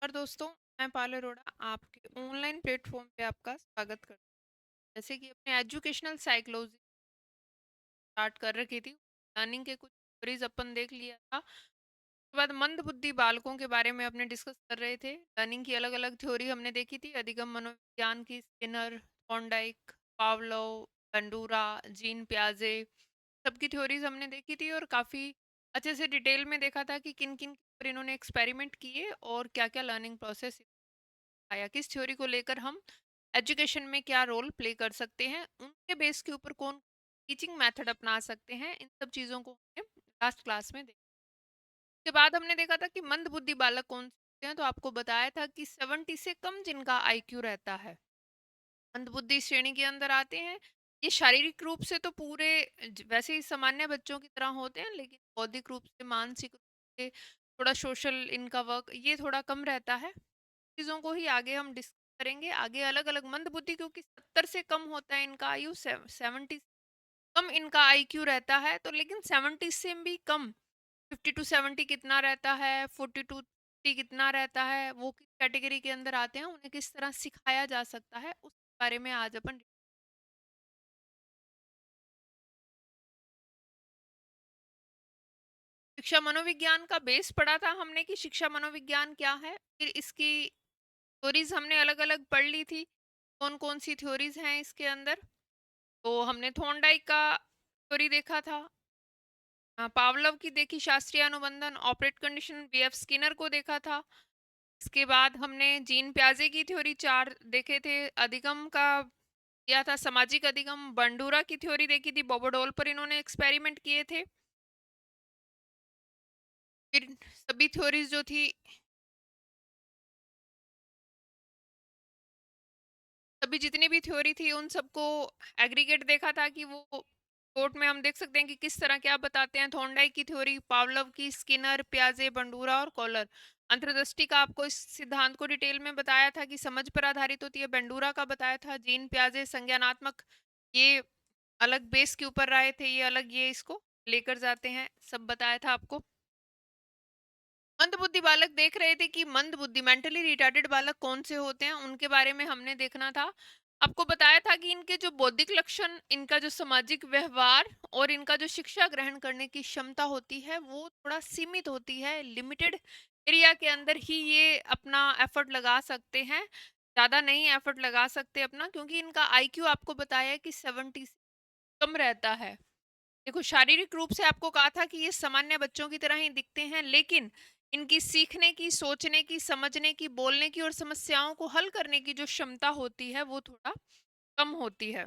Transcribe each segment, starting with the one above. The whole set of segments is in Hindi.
और दोस्तों, मैं पायल अरोड़ा आपके ऑनलाइन प्लेटफॉर्म पे आपका स्वागत करती हूँ। जैसे कि अपने एजुकेशनल साइकोलॉजी स्टार्ट कर रखी थी, लर्निंग के कुछ थ्योरीज अपन देख लिया था। उसके बाद मंद बुद्धि बालकों के बारे में अपने डिस्कस कर रहे थे। लर्निंग की अलग अलग थ्योरी हमने देखी थी, अधिगम मनोविज्ञान की Skinner, Thorndike, Pavlov, Bandura, Jean पियाजे, सबकी थ्योरीज हमने देखी थी और काफ़ी अच्छे से डिटेल में देखा था कि किन किन पर इन्होंने एक्सपेरिमेंट किए और क्या क्या लर्निंग प्रोसेस आया, किस थ्योरी को लेकर हम एजुकेशन में क्या रोल प्ले कर सकते हैं, उनके बेस के ऊपर कौन टीचिंग मेथड अपना सकते हैं। इन सब चीज़ों को हमने लास्ट क्लास में देखा। उसके बाद हमने देखा था कि मंद बुद्धि बालक कौन से होते हैं, तो आपको बताया था कि 70 से कम जिनका आईक्यू रहता है मंद बुद्धि श्रेणी के अंदर आते हैं। ये शारीरिक रूप से तो पूरे वैसे ही सामान्य बच्चों की तरह होते हैं, लेकिन बौद्धिक रूप से, मानसिक रूप से, थोड़ा सोशल इनका वर्क ये थोड़ा कम रहता है। चीज़ों को ही आगे हम डिस्कस करेंगे। आगे अलग अलग मंद बुद्धि, क्योंकि 70 से कम होता है इनका आयु, 70 कम इनका आईक्यू रहता है, तो लेकिन 70 से भी कम 50 टू 70 कितना रहता है, 40 टू 50 कितना रहता है, वो किस कैटेगरी के अंदर आते हैं, उन्हें किस तरह सिखाया जा सकता है, उस बारे में आज अपन शिक्षा मनोविज्ञान का बेस पढ़ा था हमने कि शिक्षा मनोविज्ञान क्या है। फिर इसकी थ्योरीज हमने अलग अलग पढ़ ली थी, कौन कौन सी थ्योरीज हैं इसके अंदर। तो हमने थॉर्नडाइक का थ्योरी देखा था, पावलोव की देखी शास्त्रीय अनुबंधन, ऑपरेट कंडीशन, बीएफ स्किनर को देखा था। इसके बाद हमने जीन प्याजे की थ्योरी चार देखे थे, अधिगम का किया था, सामाजिक अधिगम, बंडूरा की थ्योरी देखी थी, बोबोडोल पर इन्होंने एक्सपेरिमेंट किए थे। फिर सभी थ्योरीज जो थी, सभी जितनी भी थ्योरी थी उन सबको एग्रीगेट देखा था कि वो कोर्ट में हम देख सकते हैं कि किस तरह क्या बताते हैं। थॉर्नडाइक की थ्योरी, पावलोव की, स्किनर, प्याजे, बंडूरा और कॉलर। अंतर्दृष्टि का आपको इस सिद्धांत को डिटेल में बताया था कि समझ पर आधारित होती है, बंडूरा का बताया था। जीन प्याजे संज्ञानात्मक, ये अलग बेस के ऊपर रहे थे, ये अलग ये इसको लेकर जाते हैं, सब बताया था आपको। मंद बुद्धि बालक देख रहे थे कि मंद बुद्धि मेंटली रिटार्डेड बालक कौन से होते हैं, उनके बारे में हमने देखना था। आपको बताया था कि इनके जो बौद्धिक लक्षण, इनका जो सामाजिक व्यवहार और इनका जो शिक्षा ग्रहण करने की क्षमता होती है वो थोड़ा सीमित होती है, लिमिटेड एरिया के अंदर ही ये अपना एफर्ट लगा सकते हैं, ज़्यादा नहीं एफर्ट लगा सकते अपना, क्योंकि इनका आईक्यू आपको बताया है कि 70 से कम रहता है। देखो, शारीरिक रूप से आपको कहा था कि ये सामान्य बच्चों की तरह ही दिखते हैं, लेकिन इनकी सीखने की, सोचने की, समझने की, बोलने की और समस्याओं को हल करने की जो क्षमता होती है वो थोड़ा कम होती है।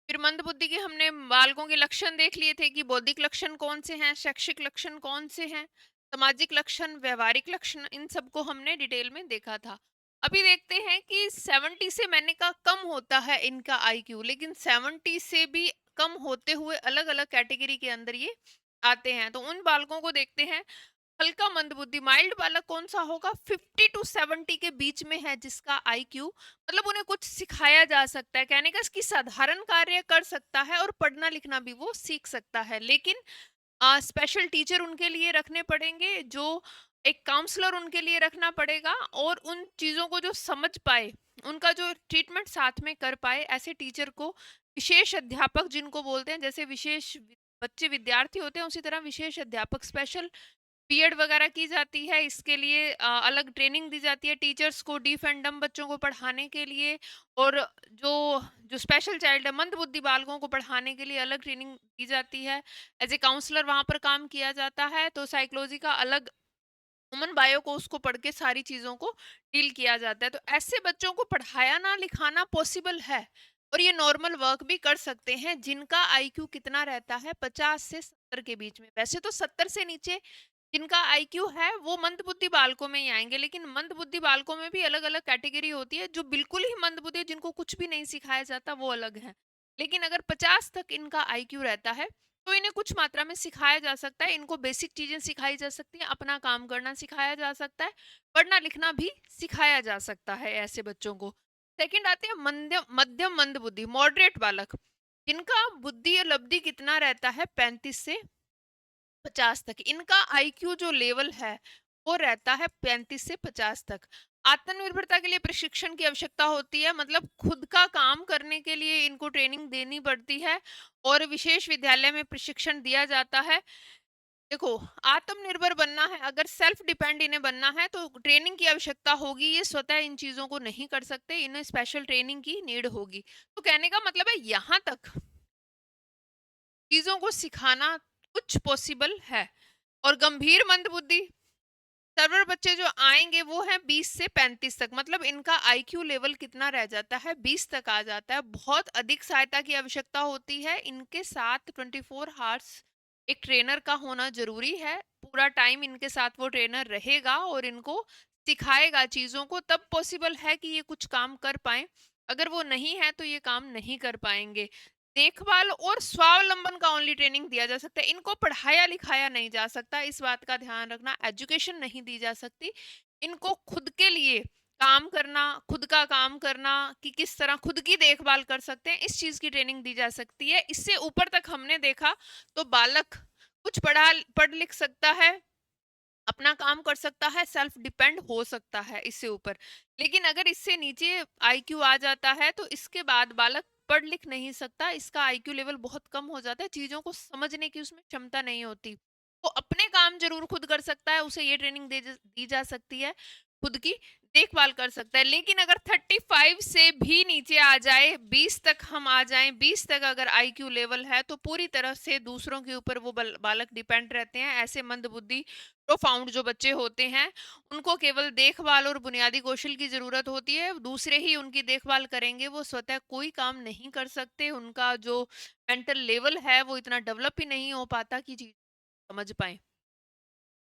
फिर मंद बुद्धि के हमने बालकों के लक्षण देख लिए थे कि बौद्धिक लक्षण कौन से हैं, शैक्षिक लक्षण कौन से हैं, सामाजिक लक्षण, व्यवहारिक लक्षण, इन सबको हमने डिटेल में देखा था। अभी देखते हैं कि 70 से मैंने कहा कम होता है इनका आईक्यू, लेकिन 70 से भी कम होते हुए अलग अलग कैटेगरी के अंदर ये आते हैं। तो उन बालकों को देखते हैं। हल्का मंदबुद्धि माइल्ड बालक कौन सा होगा, 50 टू 70 के बीच में है, जिसका आईक्यू मतलब उन्हें कुछ सिखाया जा सकता है, कहने का इसकी साधारण कार्य कर सकता है और पढ़ना लिखना भी वो सीख सकता है, लेकिन स्पेशल टीचर उनके लिए रखने पड़ेंगे, जो एक काउंसलर उनके लिए रखना पड़ेगा और उन चीज़ों को जो समझ पाए, उनका जो ट्रीटमेंट साथ में कर पाए, ऐसे टीचर को विशेष अध्यापक जिनको बोलते हैं, जैसे विशेष बच्चे विद्यार्थी होते हैं उसी तरह विशेष अध्यापक, स्पेशल बीएड वगैरह की जाती है, इसके लिए अलग ट्रेनिंग दी जाती है टीचर्स को, डीफ एंड डम बच्चों को पढ़ाने के लिए, और जो जो स्पेशल चाइल्ड है, मंद बुद्धि बालकों को पढ़ाने के लिए अलग ट्रेनिंग दी जाती है। एज ए काउंसलर वहाँ पर काम किया जाता है। तो साइकोलॉजी का अलग, ह्यूमन बायो को उसको पढ़ के सारी चीज़ों को डील किया जाता है। तो ऐसे बच्चों को पढ़ाया ना लिखाना पॉसिबल है, और ये नॉर्मल वर्क भी कर सकते हैं, जिनका आईक्यू कितना रहता है, 50 से 70 के बीच में। वैसे तो 70 से नीचे जिनका आईक्यू है वो मंदबुद्धि बालकों में ही आएंगे, लेकिन मंदबुद्धि बालकों में भी अलग अलग कैटेगरी होती है। जो बिल्कुल ही मंदबुद्धि है, जिनको कुछ भी नहीं सिखाया जाता, वो अलग है। लेकिन अगर 50 तक इनका आईक्यू रहता है तो इन्हें कुछ मात्रा में सिखाया जा सकता है, इनको बेसिक चीजें सिखाई जा सकती हैं, अपना काम करना सिखाया जा सकता है, पढ़ना लिखना भी सिखाया जा सकता है ऐसे बच्चों को। सेकंड आते हैं मध्यम मध्यम मंद बुद्धि, मॉडरेट बालक, जिनका बुद्धि और लब्धि कितना रहता है, 35 से 50 तक। इनका आईक्यू जो लेवल है वो रहता है 35 से 50 तक। आत्मनिर्भरता के लिए प्रशिक्षण की आवश्यकता होती है, मतलब खुद का काम करने के लिए इनको ट्रेनिंग देनी पड़ती है और विशेष विद्यालय में प्रशिक्षण दिया जाता है। देखो, आत्मनिर्भर बनना है, अगर सेल्फ डिपेंड इन्हें बनना है तो ट्रेनिंग की आवश्यकता होगी। ये स्वतः इन चीजों को नहीं कर सकते, इन्हें स्पेशल ट्रेनिंग की नीड होगी। तो कहने का मतलब है यहाँ तक चीजों को सिखाना कुछ पॉसिबल है। और गंभीर मंदबुद्धि सर्वर बच्चे जो आएंगे वो है 20 से 35 तक, मतलब इनका आईक्यू लेवल कितना रह जाता है, 20 तक आ जाता है। बहुत अधिक सहायता की आवश्यकता होती है। इनके साथ 24 हार्स एक ट्रेनर का होना जरूरी है। पूरा टाइम इनके साथ वो ट्रेनर रहेगा और इनको सिखाएगा चीजों को, तब पॉसिबल है कि ये कुछ काम कर पाए। अगर वो नहीं है तो ये काम नहीं कर पाएंगे। देखभाल और स्वावलंबन का ओनली ट्रेनिंग दिया जा सकता है। इनको पढ़ाया लिखाया नहीं जा सकता, इस बात का ध्यान रखना। एजुकेशन नहीं दी जा सकती। इनको खुद के लिए काम करना, खुद का काम करना, कि किस तरह खुद की देखभाल कर सकते हैं, इस चीज की ट्रेनिंग दी जा सकती है। इससे ऊपर तक हमने देखा तो बालक कुछ पढ़ लिख सकता है, अपना काम कर सकता है, सेल्फ डिपेंड हो सकता है इससे ऊपर। लेकिन अगर इससे नीचे आईक्यू आ जाता है तो इसके बाद बालक पढ़ लिख नहीं सकता, इसका आईक्यू लेवल बहुत कम हो जाता है, चीजों को समझने की उसमें क्षमता नहीं होती। वो अपने काम जरूर खुद कर सकता है, उसे ये ट्रेनिंग दी जा सकती है, खुद की देखभाल कर सकता है। लेकिन अगर 35 से भी नीचे आ जाए, 20 तक हम आ जाएं, 20 तक अगर आईक्यू लेवल है तो पूरी तरह से दूसरों के ऊपर वो बालक डिपेंड रहते हैं। ऐसे मंदबुद्धि प्रोफाउंड जो बच्चे होते हैं उनको केवल देखभाल और बुनियादी कौशल की जरूरत होती है, दूसरे ही उनकी देखभाल करेंगे। वो स्वतः कोई काम नहीं कर सकते, उनका जो मेंटल लेवल है वो इतना डेवलप ही नहीं हो पाता कि चीज समझ पाए।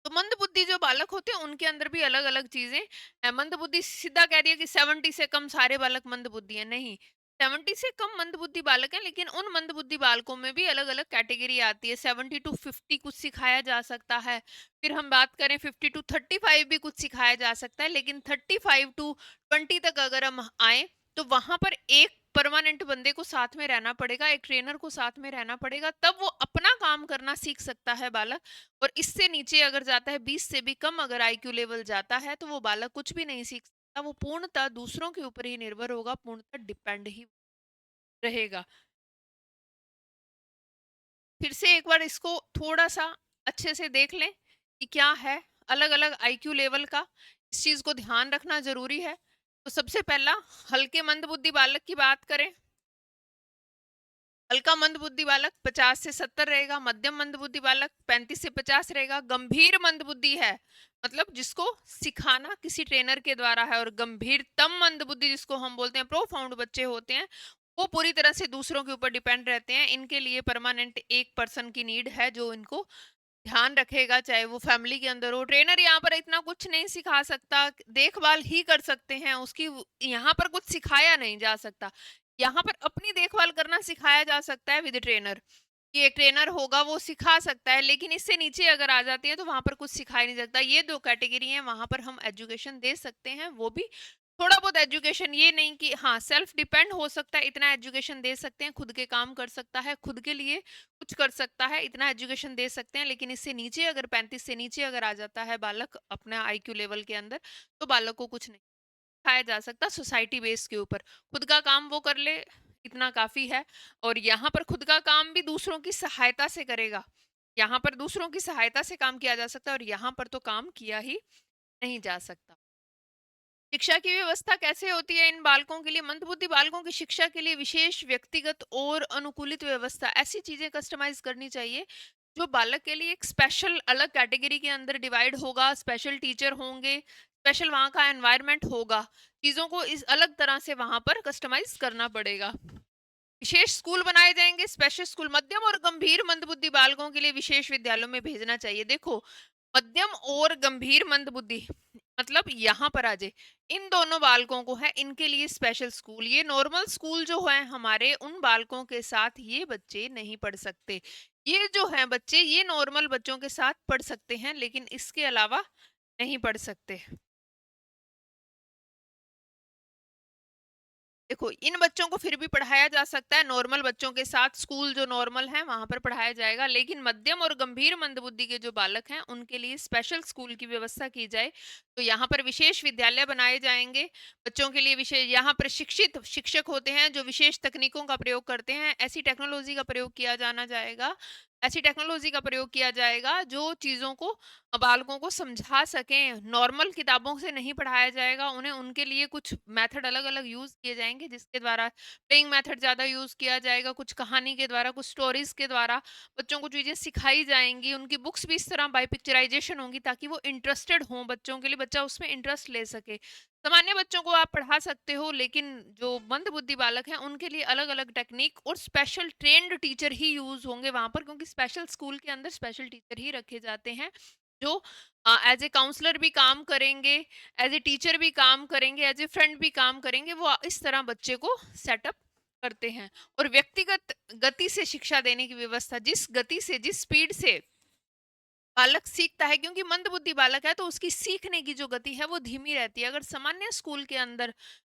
तो मंद बुद्धि जो बालक होते हैं उनके अंदर भी अलग अलग चीजें हैं। मंद बुद्धि सीधा कह दिया कि 70 से कम सारे बालक मंद बुद्धि है, नहीं। 70 से कम मंद बुद्धि बालक हैं, लेकिन उन मंद बुद्धि बालकों में भी अलग अलग कैटेगरी आती है। 70 टू 50 कुछ सिखाया जा सकता है। फिर हम बात करें 50 टू 35 भी कुछ सिखाया जा सकता है। लेकिन 35 टू 20 तक अगर हम आए तो वहां पर एक परमानेंट बंदे को साथ में रहना पड़ेगा, एक ट्रेनर को साथ में रहना पड़ेगा, तब वो अपना काम करना सीख सकता है बालक। और इससे नीचे अगर जाता है, 20 से भी कम अगर आईक्यू लेवल जाता है, तो वो बालक कुछ भी नहीं सीख सकता, वो पूर्णतः दूसरों के ऊपर ही निर्भर होगा, पूर्णतः डिपेंड ही रहेगा। फिर से एक बार इसको थोड़ा सा अच्छे से देख लें कि क्या है अलग अलग आईक्यू लेवल का, इस चीज को ध्यान रखना जरूरी है। तो सबसे पहला, हल्के मंदबुद्धि बालक की बात करें, हल्का मंदबुद्धि बालक 50 से 70 रहेगा, मध्यम मंदबुद्धि बालक 35 से 50 रहेगा। गंभीर मंदबुद्धि है, मतलब जिसको सिखाना किसी ट्रेनर के द्वारा है। और गंभीरतम मंदबुद्धि जिसको हम बोलते हैं, प्रोफाउंड बच्चे होते हैं, वो पूरी तरह से दूसरों के ऊपर डिपेंड रहते हैं। इनके लिए परमानेंट एक पर्सन की नीड है जो इनको ध्यान रखेगा, चाहे वो फैमिली के अंदर हो। ट्रेनर यहाँ पर इतना कुछ नहीं सिखा सकता, देखभाल ही कर सकते हैं उसकी, यहाँ पर कुछ सिखाया नहीं जा सकता। यहाँ पर अपनी देखभाल करना सिखाया जा सकता है विद ट्रेनर, कि एक ट्रेनर होगा वो सिखा सकता है। लेकिन इससे नीचे अगर आ जाती है तो वहां पर कुछ सिखाया नहीं सकता। ये दो कैटेगरी है, वहां पर हम एजुकेशन दे सकते हैं, वो भी थोड़ा बहुत एजुकेशन, ये नहीं कि हाँ सेल्फ डिपेंड हो सकता है, इतना एजुकेशन दे सकते हैं, खुद के काम कर सकता है, खुद के लिए कुछ कर सकता है, इतना एजुकेशन दे सकते हैं। लेकिन इससे नीचे अगर 35 से नीचे अगर आ जाता है बालक अपना आईक्यू लेवल के अंदर, तो बालक को कुछ नहीं सिखाया जा सकता। सोसाइटी बेस के ऊपर खुद का काम वो कर ले, इतना काफी है। और यहाँ पर खुद का काम भी दूसरों की सहायता से करेगा, यहाँ पर दूसरों की सहायता से काम किया जा सकता है, और यहाँ पर तो काम किया ही नहीं जा सकता। शिक्षा की व्यवस्था कैसे होती है इन बालकों के लिए? मंदबुद्धि बालकों की शिक्षा के लिए विशेष व्यक्तिगत और अनुकूलित व्यवस्था, ऐसी चीजें कस्टमाइज करनी चाहिए जो बालक के लिए एक स्पेशल अलग कैटेगरी के अंदर डिवाइड होगा। स्पेशल टीचर होंगे, स्पेशल वहाँ का एनवायरनमेंट होगा, चीजों को इस अलग तरह से वहां पर कस्टमाइज करना पड़ेगा। विशेष स्कूल बनाए जाएंगे, स्पेशल स्कूल। मध्यम और गंभीर मंदबुद्धि बालकों के लिए विशेष विद्यालयों में भेजना चाहिए। देखो, मध्यम और गंभीर मंदबुद्धि मतलब यहाँ पर आ जाए, इन दोनों बालकों को है इनके लिए स्पेशल स्कूल। ये नॉर्मल स्कूल जो है हमारे, उन बालकों के साथ ये बच्चे नहीं पढ़ सकते। ये जो है बच्चे, ये नॉर्मल बच्चों के साथ पढ़ सकते हैं, लेकिन इसके अलावा नहीं पढ़ सकते। देखो, इन बच्चों को फिर भी पढ़ाया जा सकता है नॉर्मल बच्चों के साथ, स्कूल जो नॉर्मल है वहां पर पढ़ाया जाएगा, लेकिन मध्यम और गंभीर मंदबुद्धि के जो बालक हैं उनके लिए स्पेशल स्कूल की व्यवस्था की जाए। तो यहाँ पर विशेष विद्यालय बनाए जाएंगे बच्चों के लिए। विशेष यहाँ प्रशिक्षित शिक्षक होते हैं जो विशेष तकनीकों का प्रयोग करते हैं। ऐसी टेक्नोलॉजी का प्रयोग किया जाना जाएगा, ऐसी टेक्नोलॉजी का प्रयोग किया जाएगा जो चीज़ों को बालकों को समझा सकें। नॉर्मल किताबों से नहीं पढ़ाया जाएगा उन्हें, उनके लिए कुछ मेथड अलग-अलग यूज़ किए जाएँगे जिसके द्वारा प्लेइंग मेथड ज़्यादा यूज़ किया जाएगा, कुछ कहानी के द्वारा, कुछ स्टोरीज़ के द्वारा बच्चों को चीज़ें सिखाई जाएँगी। उनकी बुक्स भी इस तरह बाय पिक्चराइज़ेशन होंगी ताकि वो इंटरेस्टेड हों बच्चों के लिए, बच्चा उसमें इंटरेस्ट ले सके। सामान्य बच्चों को आप पढ़ा सकते हो, लेकिन जो मंदबुद्धि बालक हैं उनके लिए अलग-अलग टेक्निक और स्पेशल ट्रेन्ड टीचर ही यूज़ होंगे वहाँ पर, क्योंकि स्पेशल स्कूल के अंदर स्पेशल टीचर ही रखे जाते हैं जो एज ए काउंसलर भी काम करेंगे, एज ए टीचर भी काम करेंगे, एज ए फ्रेंड भी काम करेंगे। वो इस तरह बच्चे को सेटअप करते हैं। और व्यक्तिगत गति से शिक्षा देने की व्यवस्था, जिस गति से, जिस स्पीड से बालक सीखता है, क्योंकि मंदबुद्धि बालक है तो उसकी सीखने की जो गति है वो धीमी रहती है। अगर सामान्य स्कूल के अंदर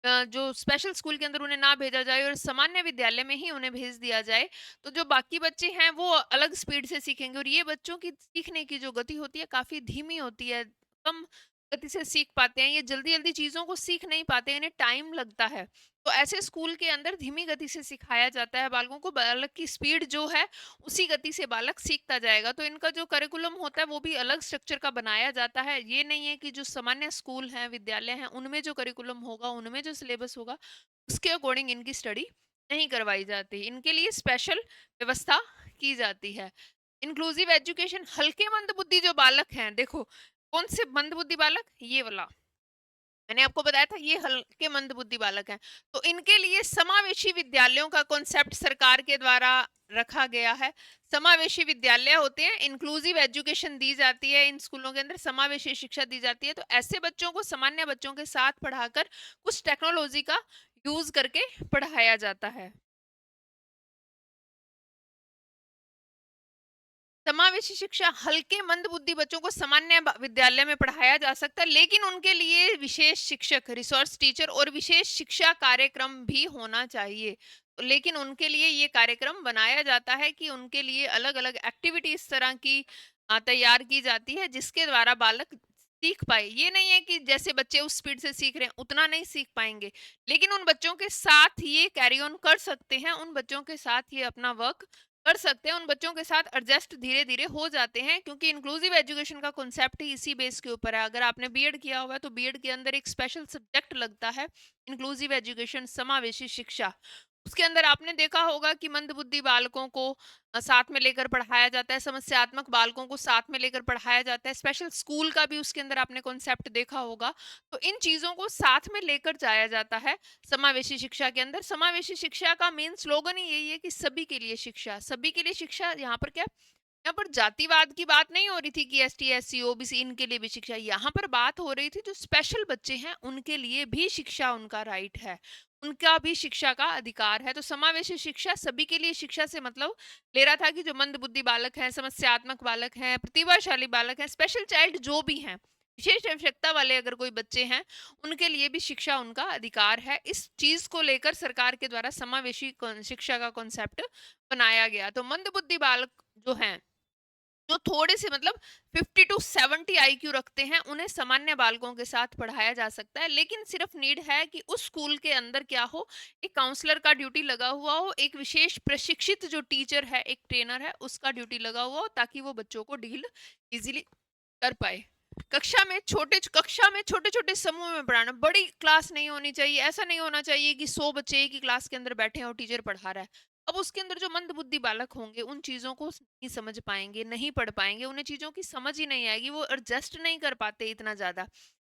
जो स्पेशल स्कूल के अंदर उन्हें ना भेजा जाए और सामान्य विद्यालय में ही उन्हें भेज दिया जाए, तो जो बाकी बच्चे हैं वो अलग स्पीड से सीखेंगे, और ये बच्चों की सीखने की जो गति होती है काफी धीमी होती है, कम गति से सीख पाते हैं, ये जल्दी जल्दी चीजों को सीख नहीं पाते, इन्हें टाइम लगता है। तो ऐसे स्कूल के अंदर धीमी गति से सिखाया जाता है बालकों को, बालक की स्पीड जो है उसी गति से बालक सीखता जाएगा। तो इनका जो करिकुलम होता है वो भी अलग स्ट्रक्चर का बनाया जाता है। ये नहीं है कि जो सामान्य स्कूल हैं, विद्यालय हैं, उनमें जो करिकुलम होगा, उनमें जो सिलेबस होगा, उसके अकॉर्डिंग इनकी स्टडी नहीं करवाई जाती। इनके लिए स्पेशल व्यवस्था की जाती है। इंक्लूसिव एजुकेशन, हल्के मंदबुद्धि जो बालक हैं, देखो कौन से मंदबुद्धि बालक, ये वाला मैंने आपको बताया था, ये हल्के मंदबुद्धि बालक हैं। तो इनके लिए समावेशी विद्यालयों का कॉन्सेप्ट सरकार के द्वारा रखा गया है। समावेशी विद्यालय होते हैं, इंक्लूसिव एजुकेशन दी जाती है इन स्कूलों के अंदर, समावेशी शिक्षा दी जाती है। तो ऐसे बच्चों को सामान्य बच्चों के साथ पढ़ाकर कुछ टेक्नोलॉजी का यूज करके पढ़ाया जाता है। समावेशी शिक्षा, हल्के मंदबुद्धि बच्चों को सामान्य विद्यालय में पढ़ाया जा सकता है, लेकिन उनके लिए विशेष शिक्षक, रिसोर्स टीचर और विशेष शिक्षा कार्यक्रम भी होना चाहिए। लेकिन उनके लिए ये कार्यक्रम बनाया जाता है कि उनके लिए अलग अलग एक्टिविटी इस तरह की तैयार की जाती है जिसके द्वारा बालक सीख पाए। ये नहीं है कि जैसे बच्चे उस स्पीड से सीख रहे हैं उतना नहीं सीख पाएंगे, लेकिन उन बच्चों के साथ ये कैरी ऑन कर सकते हैं, उन बच्चों के साथ ये अपना वर्क कर सकते हैं, उन बच्चों के साथ एडजस्ट धीरे धीरे हो जाते हैं, क्योंकि इंक्लूसिव एजुकेशन का कॉन्सेप्ट ही इसी बेस के ऊपर है। अगर आपने बीएड किया हुआ है तो बीएड के अंदर एक स्पेशल सब्जेक्ट लगता है इंक्लूसिव एजुकेशन, समावेशी शिक्षा। उसके अंदर आपने देखा होगा कि मंदबुद्धि बालकों को साथ में लेकर पढ़ाया जाता है, समस्यात्मक बालकों को साथ में लेकर पढ़ाया जाता है, स्पेशल स्कूल का भी उसके अंदर आपने कॉन्सेप्ट देखा होगा। तो इन चीजों को साथ में लेकर जाया जाता है समावेशी शिक्षा के अंदर। समावेशी शिक्षा का मेन स्लोगन ही यही है कि सभी के लिए शिक्षा, सभी के लिए शिक्षा। यहाँ पर क्या, यहाँ पर जातिवाद की बात नहीं हो रही थी कि एसटी एससी ओबीसी इनके लिए भी शिक्षा, यहाँ पर बात हो रही थी जो स्पेशल बच्चे हैं उनके लिए भी शिक्षा उनका राइट है, उनका भी शिक्षा का अधिकार है। तो समावेशी शिक्षा, सभी के लिए शिक्षा से मतलब ले रहा था कि जो मंदबुद्धि बालक हैं, समस्यात्मक बालक हैं, प्रतिभाशाली बालक हैं, स्पेशल चाइल्ड जो भी हैं, विशेष आवश्यकता वाले अगर कोई बच्चे हैं, उनके लिए भी शिक्षा उनका अधिकार है। इस चीज को लेकर सरकार के द्वारा समावेशी शिक्षा का कॉन्सेप्ट बनाया गया। तो मंदबुद्धि बालक जो हैं, जो थोड़े से मतलब 50 टू 70 आईक्यू रखते हैं, उन्हें सामान्य बालकों के साथ पढ़ाया जा सकता है, लेकिन सिर्फ नीड है कि उस स्कूल के अंदर क्या हो, एक काउंसलर का ड्यूटी लगा हुआ हो, एक विशेष प्रशिक्षित जो टीचर है, एक ट्रेनर है, उसका ड्यूटी लगा हुआ हो, ताकि वो बच्चों को डील इजीली कर पाए। कक्षा में छोटे छोटे समूह में पढ़ाना, बड़ी क्लास नहीं होनी चाहिए। ऐसा नहीं होना चाहिए कि 100 बच्चे एक ही क्लास के अंदर बैठे हैं और टीचर पढ़ा रहा है। अब उसके अंदर जो मंदबुद्धि बालक होंगे उन चीजों को नहीं समझ पाएंगे, नहीं पढ़ पाएंगे, उन्हें चीजों की समझ ही नहीं आएगी, वो एडजस्ट नहीं कर पाते इतना ज्यादा।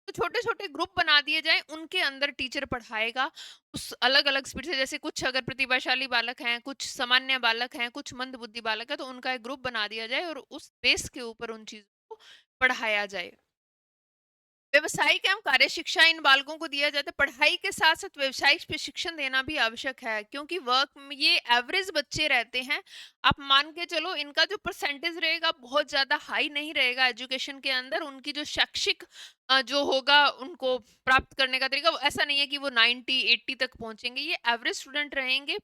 तो छोटे छोटे ग्रुप बना दिए जाए, उनके अंदर टीचर पढ़ाएगा उस अलग अलग स्पीड से। जैसे कुछ अगर प्रतिभाशाली बालक हैं, कुछ सामान्य बालक हैं, कुछ मंदबुद्धि बालक है, तो उनका एक ग्रुप बना दिया जाए और उस बेस के ऊपर उन चीजों को पढ़ाया जाए। व्यवसायिक एवं कार्य शिक्षा इन बालकों को दिया जाता है। पढ़ाई के साथ साथ व्यवसायिक प्रशिक्षण देना भी आवश्यक है, क्योंकि वर्क में ये एवरेज बच्चे रहते हैं। आप मान के चलो इनका जो परसेंटेज रहेगा बहुत ज्यादा हाई नहीं रहेगा एजुकेशन के अंदर। उनकी जो शैक्षिक जो होगा उनको प्राप्त करने का तरीका ऐसा नहीं है कि वो 90-80 तक पहुंचेंगे। ये एवरेज स्टूडेंट रहेंगे।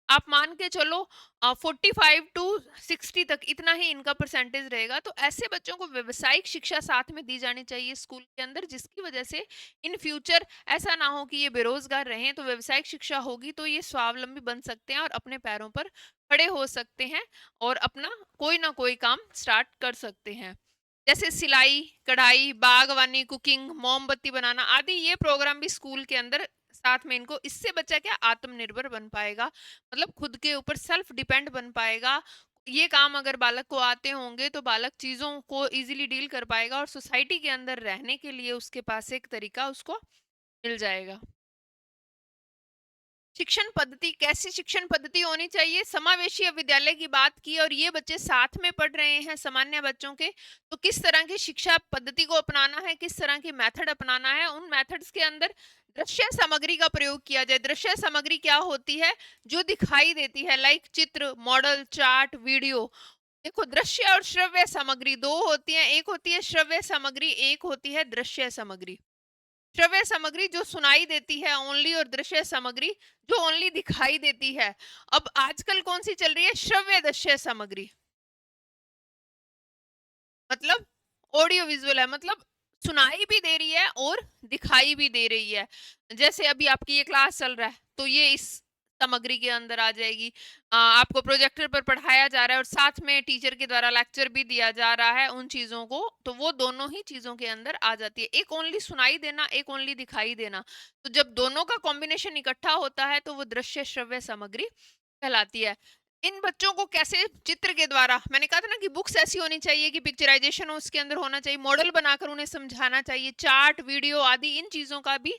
आप मान के चलो 45 to 60 तक इतना ही इनका परसेंटेज रहेगा। तो ऐसे बच्चों को व्यवसायिक शिक्षा साथ में दी जानी चाहिए स्कूल के अंदर, जिसकी वजह से इन फ्यूचर ऐसा ना हो कि ये बेरोजगार रहें। तो व्यवसायिक शिक्षा होगी तो ये स्वावलंबी बन सकते हैं और अपने पैरों पर खड़े हो सकते हैं और अपना कोई ना कोई काम स्टार्ट कर सकते हैं। जैसे सिलाई, कढ़ाई, बागवानी, कुकिंग, मोमबत्ती बनाना आदि ये प्रोग्राम भी स्कूल के अंदर साथ में इनको, इससे बच्चा क्या आत्मनिर्भर बन पाएगा, मतलब खुद के ऊपर सेल्फ डिपेंड बन पाएगा। ये काम अगर बालक को आते होंगे तो बालक चीजों को इजीली डील कर पाएगा और सोसाइटी के अंदर रहने के लिए उसके पास एक तरीका उसको मिल जाएगा। शिक्षण पद्धति, कैसी शिक्षण पद्धति होनी चाहिए? समावेशी विद्यालय की बात की और ये बच्चे साथ में पढ़ रहे हैं सामान्य बच्चों के, तो किस तरह की शिक्षा पद्धति को अपनाना है, किस तरह की मेथड अपनाना है। उन मेथड्स के अंदर दृश्य सामग्री का प्रयोग किया जाए। दृश्य सामग्री क्या होती है? जो दिखाई देती है, लाइक चित्र, मॉडल, चार्ट, वीडियो। देखो, दृश्य और श्रव्य सामग्री दो होती है। एक होती है श्रव्य सामग्री, एक होती है दृश्य सामग्री। श्रव्य सामग्री जो सुनाई देती है ओनली, और दृश्य सामग्री जो ओनली दिखाई देती है। अब आजकल कौन सी चल रही है? श्रव्य दृश्य सामग्री, मतलब ऑडियो विजुअल है, मतलब सुनाई भी दे रही है और दिखाई भी दे रही है। जैसे अभी आपकी ये क्लास चल रहा है तो ये इस सामग्री के अंदर आ जाएगी। आपको प्रोजेक्टर पर पढ़ाया जा रहा है और साथ में टीचर के द्वारा लेक्चर भी दिया जा रहा है उन चीजों को, तो वो दोनों ही चीजों के अंदर आ जाती है। एक ओनली सुनाई देना, एक ओनली दिखाई देना। तो जब दोनों का कॉम्बिनेशन इकट्ठा होता है तो वो दृश्य श्रव्य सामग्री कहलाती है। इन बच्चों को कैसे? चित्र के द्वारा। मैंने कहा था ना कि बुक्स ऐसी होनी चाहिए कि पिक्चराइजेशन उसके अंदर होना चाहिए, मॉडल बनाकर उन्हें समझाना चाहिए, चार्ट, वीडियो आदि इन चीजों का भी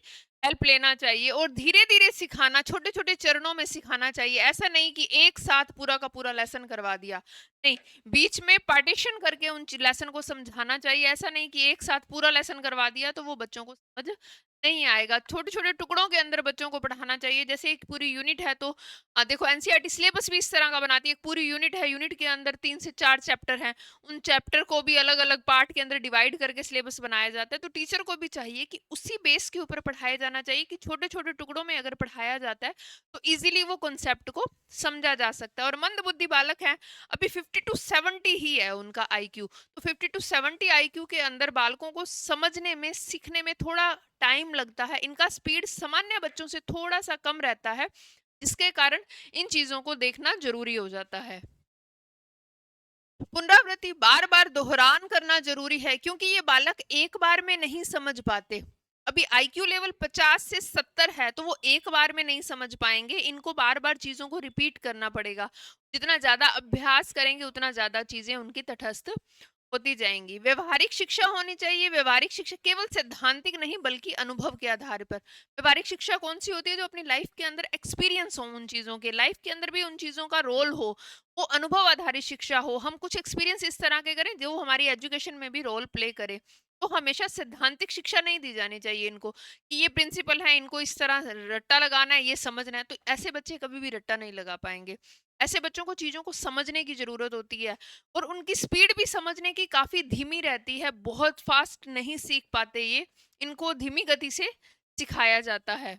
हेल्प लेना चाहिए और धीरे धीरे सिखाना, छोटे छोटे चरणों में सिखाना चाहिए। ऐसा नहीं कि एक साथ पूरा का पूरा लेसन करवा दिया, नहीं, बीच में पार्टीशन करके उन लेसन को समझाना चाहिए। ऐसा नहीं कि एक साथ पूरा लेसन करवा दिया तो वो बच्चों को समझ नहीं आएगा। छोटे छोटे टुकड़ों के अंदर बच्चों को पढ़ाना चाहिए। जैसे एक पूरी यूनिट है तो देखो एनसीईआरटी सिलेबस भी इस तरह का बनाती है। एक पूरी यूनिट है, यूनिट के अंदर 3 से 4 चैप्टर हैं, उन चैप्टर को भी अलग अलग पार्ट के अंदर डिवाइड करके सिलेबस बनाया जाता है। तो टीचर को भी चाहिए कि उसी बेस के ऊपर पढ़ाया जाना चाहिए, कि छोटे छोटे टुकड़ों में अगर पढ़ाया जाता है तो इजीली वो कॉन्सेप्ट को समझा जा सकता है। और मंद बुद्धि बालक है, अभी 50 to 70 ही है उनका आईक्यू, तो 50 to 70 आईक्यू के अंदर बालकों को समझने में, सीखने में थोड़ा टाइम लगता है। इनका स्पीड सामान्य बच्चों से थोड़ा सा कम रहता है, जिसके कारण इन चीजों को देखना जरूरी हो जाता है। पुनरावृत्ति, बार बार दोहरान करना जरूरी है, क्योंकि ये बालक एक बार में नहीं समझ पाते। अभी आईक्यू लेवल 50 से 70 है तो वो एक बार में नहीं समझ पाएंगे। इनको बार बार चीजों को रिपीट करना पड़ेगा। जितना ज्यादा अभ्यास करेंगे उतना ज्यादा चीजें उनकी तटस्थ होती जाएंगी। व्यवहारिक शिक्षा होनी चाहिए। व्यवहारिक शिक्षा केवल सैद्धांतिक नहीं बल्कि अनुभव के आधार पर। व्यवहारिक शिक्षा कौन सी होती है? जो अपनी लाइफ के अंदर एक्सपीरियंस हो, उन चीजों के लाइफ के अंदर भी उन चीजों का रोल हो, वो अनुभव आधारित शिक्षा हो। हम कुछ एक्सपीरियंस इस तरह के करें जो हमारी एजुकेशन में भी रोल प्ले करे। तो हमेशा सैद्धांतिक शिक्षा नहीं दी जानी चाहिए इनको, कि ये प्रिंसिपल है, इनको इस तरह रट्टा लगाना है, ये समझना है। तो ऐसे बच्चे कभी भी रट्टा नहीं लगा पाएंगे। ऐसे बच्चों को चीजों को समझने की जरूरत होती है और उनकी स्पीड भी समझने की काफी धीमी रहती है। बहुत फास्ट नहीं सीख पाते ये, इनको धीमी गति से सिखाया जाता है।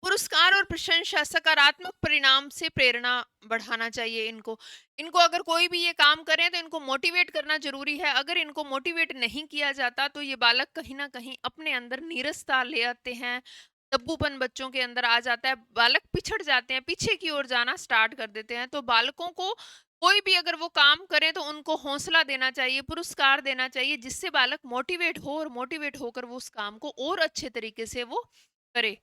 पुरस्कार और प्रशंसा, सकारात्मक परिणाम से प्रेरणा बढ़ाना चाहिए इनको। इनको अगर कोई भी ये काम करें तो इनको मोटिवेट करना जरूरी है। अगर इनको मोटिवेट नहीं किया जाता तो ये बालक कहीं ना कहीं अपने अंदर नीरसता ले आते हैं, दब्बूपन बच्चों के अंदर आ जाता है, बालक पिछड़ जाते हैं, पीछे की ओर जाना स्टार्ट कर देते हैं। तो बालकों को कोई भी अगर वो काम करें तो उनको हौसला देना चाहिए, पुरस्कार देना चाहिए, जिससे बालक मोटिवेट हो और मोटिवेट होकर वो उस काम को और अच्छे तरीके से वो करे।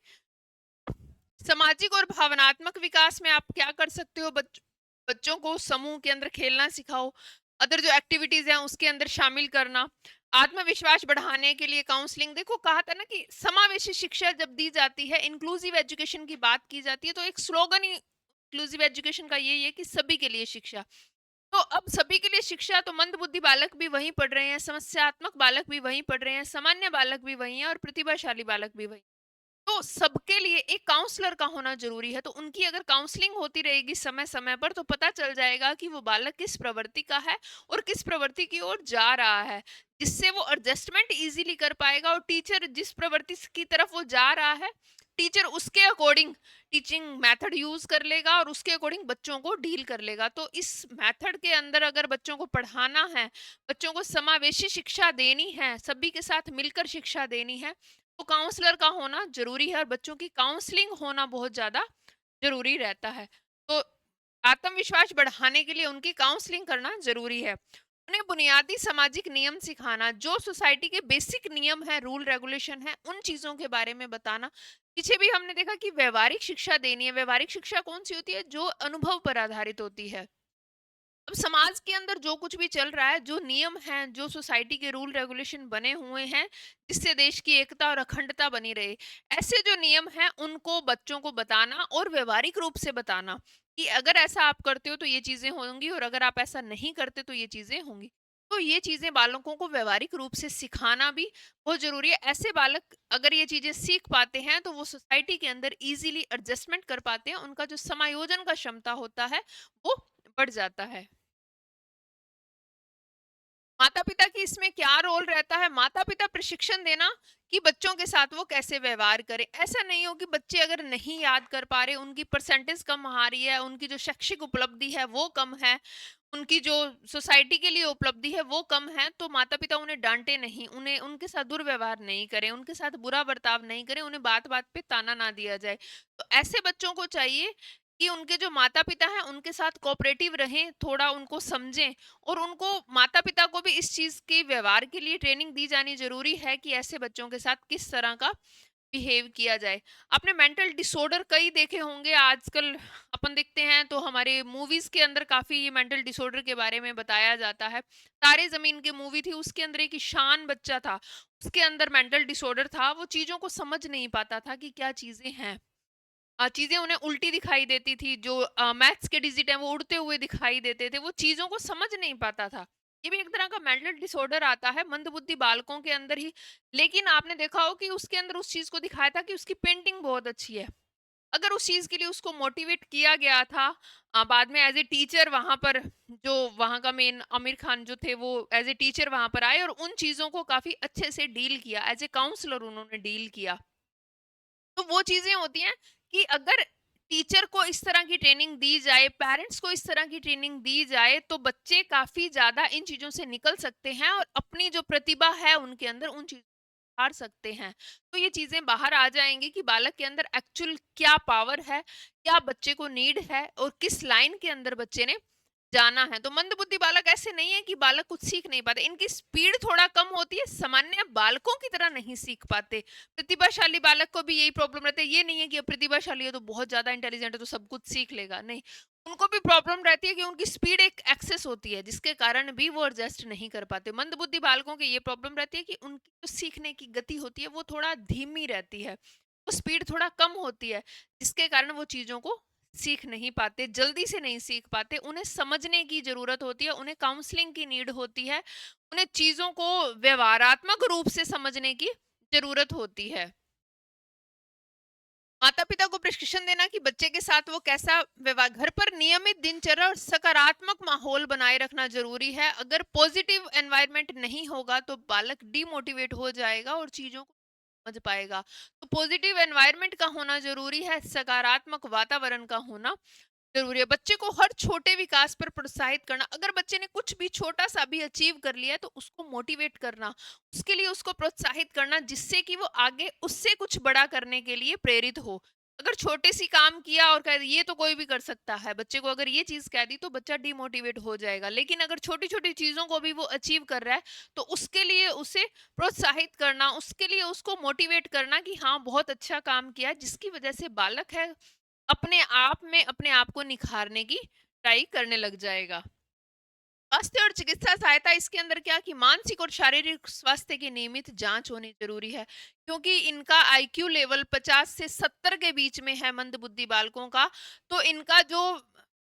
सामाजिक और भावनात्मक विकास में आप क्या कर सकते हो? बच्चों को समूह के अंदर खेलना सिखाओ, अदर जो एक्टिविटीज हैं उसके अंदर शामिल करना, आत्मविश्वास बढ़ाने के लिए काउंसलिंग। देखो, कहा था ना कि समावेशी शिक्षा जब दी जाती है, इंक्लूसिव एजुकेशन की बात की जाती है, तो एक स्लोगन ही इंक्लूसिव एजुकेशन का यही है कि सभी के लिए शिक्षा। तो अब सभी के लिए शिक्षा, तो मंदबुद्धि बालक भी वहीं पढ़ रहे हैं, समस्यात्मक बालक भी वहीं पढ़ रहे हैं, सामान्य बालक भी वहीं है और प्रतिभाशाली बालक भी वहीं। तो सबके लिए एक काउंसलर का होना जरूरी है। तो उनकी अगर काउंसलिंग होती रहेगी समय समय पर, तो पता चल जाएगा कि वो बालक किस प्रवृत्ति का है और किस प्रवृत्ति की ओर जा रहा है, जिससे वो एडजस्टमेंट इजीली कर पाएगा। और टीचर जिस प्रवृत्ति की तरफ वो जा रहा है, टीचर उसके अकॉर्डिंग टीचिंग मेथड यूज कर लेगा और उसके अकॉर्डिंग बच्चों को डील कर लेगा। तो इस मेथड के अंदर अगर बच्चों को पढ़ाना है, बच्चों को समावेशी शिक्षा देनी है, सभी के साथ मिलकर शिक्षा देनी है, तो काउंसलर का होना जरूरी है और बच्चों की काउंसलिंग होना बहुत ज्यादा जरूरी रहता है। तो आत्मविश्वास बढ़ाने के लिए उनकी काउंसलिंग करना जरूरी है। उन्हें बुनियादी सामाजिक नियम सिखाना, जो सोसाइटी के बेसिक नियम है, रूल रेगुलेशन है, उन चीजों के बारे में बताना। पीछे भी हमने देखा कि व्यवहारिक शिक्षा देनी है। व्यवहारिक शिक्षा कौन सी होती है? जो अनुभव पर आधारित होती है। अब समाज के अंदर जो कुछ भी चल रहा है, जो नियम हैं, जो सोसाइटी के रूल रेगुलेशन बने हुए हैं, जिससे देश की एकता और अखंडता बनी रहे, ऐसे जो नियम हैं उनको बच्चों को बताना और व्यवहारिक रूप से बताना कि अगर ऐसा आप करते हो तो ये चीजें होंगी और अगर आप ऐसा नहीं करते तो ये चीजें होंगी। तो ये चीजें बालकों को व्यवहारिक रूप से सिखाना भी बहुत जरूरी है। ऐसे बालक अगर ये चीजें सीख पाते हैं तो वो सोसाइटी के अंदर इजीली एडजस्टमेंट कर पाते हैं, उनका जो समायोजन का क्षमता होता है वो बढ़ जाता है। माता-पिता की इसमें क्या रोल रहता है? माता-पिता प्रशिक्षण देना कि बच्चों के साथ वो कैसे व्यवहार करें। ऐसा नहीं हो कि बच्चे अगर नहीं याद कर पा रहे, उनकी परसेंटेज कम आ रही है, उनकी जो शैक्षिक उपलब्धि है वो कम है, उनकी जो सोसाइटी के लिए उपलब्धि है वो कम है, तो माता-पिता उन्हें डाँटे नहीं, उन्हें उनके साथ दुर्व्यवहार नहीं करें, उनके साथ बुरा बर्ताव नहीं करें, उन्हें बात-बात पे ताना ना दिया जाए। तो ऐसे बच्चों को चाहिए कि उनके जो माता-पिता हैं उनके साथ कोऑपरेटिव रहें, थोड़ा उनको समझें और उनको माता-पिता को भी इस चीज़ के व्यवहार के लिए ट्रेनिंग दी जानी ज़रूरी है कि ऐसे बच्चों के साथ किस तरह का बिहेव किया जाए। आपने मेंटल डिसऑर्डर कई देखे होंगे आजकल, अपन देखते हैं तो हमारे मूवीज़ के अंदर काफ़ी ये मेंटल डिसऑर्डर के बारे में बताया जाता है। तारे ज़मीन की मूवी थी, उसके अंदर एक ईशान बच्चा था, उसके अंदर मेंटल डिसऑर्डर था, वो चीज़ों को समझ नहीं पाता था कि क्या चीज़ें हैं। चीज़ें उन्हें उल्टी दिखाई देती थी, जो मैथ्स के डिजिट हैं वो उड़ते हुए दिखाई देते थे, वो चीज़ों को समझ नहीं पाता था। ये भी एक तरह का मेंटल डिसऑर्डर आता है मंदबुद्धि बालकों के अंदर ही। लेकिन आपने देखा हो कि उसके अंदर उस चीज़ को दिखाया था कि उसकी पेंटिंग बहुत अच्छी है। अगर उस चीज़ के लिए उसको मोटिवेट किया गया था, बाद में एज़ ए टीचर वहाँ पर, जो वहाँ का मेन आमिर खान जो थे वो एज़ ए टीचर वहाँ पर आए और उन चीज़ों को काफ़ी अच्छे से डील किया, एज़ ए काउंसलर उन्होंने डील किया। तो वो चीज़ें होती हैं कि अगर टीचर को इस तरह की ट्रेनिंग दी जाए, पेरेंट्स को इस तरह की ट्रेनिंग दी जाए, तो बच्चे काफ़ी ज़्यादा इन चीज़ों से निकल सकते हैं और अपनी जो प्रतिभा है उनके अंदर उन चीज़ों को हार सकते हैं। तो ये चीज़ें बाहर आ जाएँगी कि बालक के अंदर एक्चुअल क्या पावर है, क्या बच्चे को नीड है और किस लाइन के अंदर बच्चे ने जाना है। तो मंदबुद्धि बालक ऐसे नहीं है कि बालक कुछ सीख नहीं पाते, इनकी स्पीड थोड़ा कम होती है, सामान्य बालकों की तरह नहीं सीख पाते। प्रतिभाशाली बालक को भी यही प्रॉब्लम रहता है, ये नहीं है कि प्रतिभाशाली है तो बहुत ज्यादा इंटेलिजेंट है तो सब कुछ सीख लेगा, नहीं। उनको भी प्रॉब्लम रहती है कि उनकी स्पीड एक एक्सेस होती है जिसके कारण भी वो एडजस्ट नहीं कर पाते। मंदबुद्धि बालकों की ये प्रॉब्लम रहती है कि उनकी जो सीखने की गति होती है वो थोड़ा धीमी रहती है, वो स्पीड थोड़ा कम होती है, जिसके कारण वो चीजों को सीख नहीं पाते, जल्दी से नहीं सीख पाते। उन्हें समझने की ज़रूरत होती है, उन्हें काउंसलिंग की नीड होती है, उन्हें चीज़ों को व्यवहारात्मक रूप से समझने की ज़रूरत होती है। माता-पिता को प्रशिक्षण देना कि बच्चे के साथ वो कैसा व्यवहार, घर पर नियमित दिनचर्या और सकारात्मक माहौल बनाए रखना ज़रूरी है। अगर पॉजिटिव एनवायरनमेंट नहीं होगा तो बालक डिमोटिवेट हो जाएगा और चीज़ों को समझ पाएगा। तो पॉजिटिव एनवायरनमेंट का होना ज़रूरी है, सकारात्मक वातावरण का होना ज़रूरी है। बच्चे को हर छोटे विकास पर प्रोत्साहित करना, अगर बच्चे ने कुछ भी छोटा-सा भी अचीव कर लिया है तो उसको मोटिवेट करना, उसके लिए उसको प्रोत्साहित करना जिससे कि वो आगे उससे कुछ बड़ा करने के लिए प्रेरित हो। अगर छोटी-सी काम किया और कह ये तो कोई भी कर सकता है, बच्चे को अगर ये चीज़ कह दी तो बच्चा डिमोटिवेट हो जाएगा। लेकिन अगर छोटी-छोटी चीज़ों को भी वो अचीव कर रहा है तो उसके लिए उसे प्रोत्साहित करना, उसके लिए उसको मोटिवेट करना कि हाँ, बहुत अच्छा काम किया है, जिसकी वजह से बालक है अपने आप में अपने आप को निखारने की ट्राई करने लग जाएगा। स्वास्थ्य और चिकित्सा सहायता इसके अंदर क्या कि मानसिक और शारीरिक स्वास्थ्य की नियमित जांच होनी जरूरी है, क्योंकि इनका आईक्यू लेवल 50 से 70 के बीच में है मंदबुद्धि बालकों का। तो इनका जो